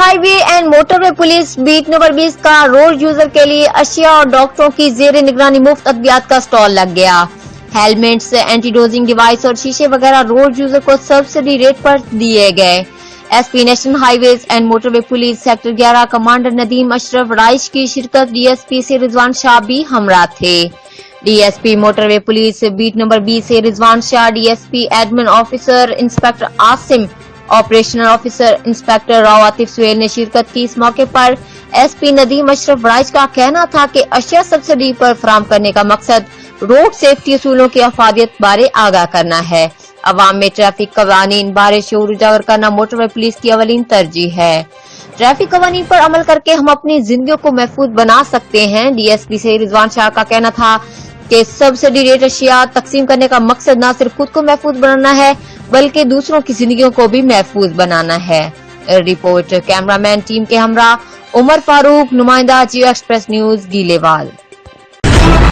High way and motor way police beat number 20 کا road user کے لیے اشیاء اور ڈاکٹروں کی زیر نگرانی مفت ادویات کا سٹال لگ گیا۔ ہیلمٹس، اینٹی ڈوزنگ ڈیوائس اور شیشے وغیرہ روڈ یوزر کو سبسڈی ریٹ پر دیے گئے۔ S P national high ways and motor way police sector 11 commander Nadeem اشرف رائش کی شرکت ڈی ایس پی سے رضوان شاہ بھی ہمراہ تھے۔ D S P motorway police beat number 20 سے Rizwan Shah, D S P admin officer inspector Asim, operational officer inspector Rao Atif Sohail نے شرکت کی۔ اس موقع پر ایس پی ندیم اشرف رائش کا کہنا تھا کہ اشیاء سبسڈی پر فراہم کرنے کا مقصد روڈ سیفٹی اصولوں کی افادیت بارے آگاہ کرنا ہے۔ عوام میں ٹریفک قوانین بارے شعور اجاگر کرنا موٹر وے پولیس کی اولین ترجیح ہے۔ ٹریفک قوانین پر عمل کر کے ہم اپنی زندگیوں کو محفوظ بنا سکتے ہیں۔ ڈی ایس پی سے رضوان شاہ کا کہنا تھا کہ سبسڈی ریٹ اشیاء تقسیم کرنے کا مقصد نہ صرف خود کو محفوظ بنانا ہے بلکہ دوسروں کی زندگیوں کو بھی محفوظ بنانا ہے۔ رپورٹ کیمرہ مین ٹیم کے ہمراہ عمر فاروق، نمائندہ جیو ایکسپریس نیوز گیلے وال۔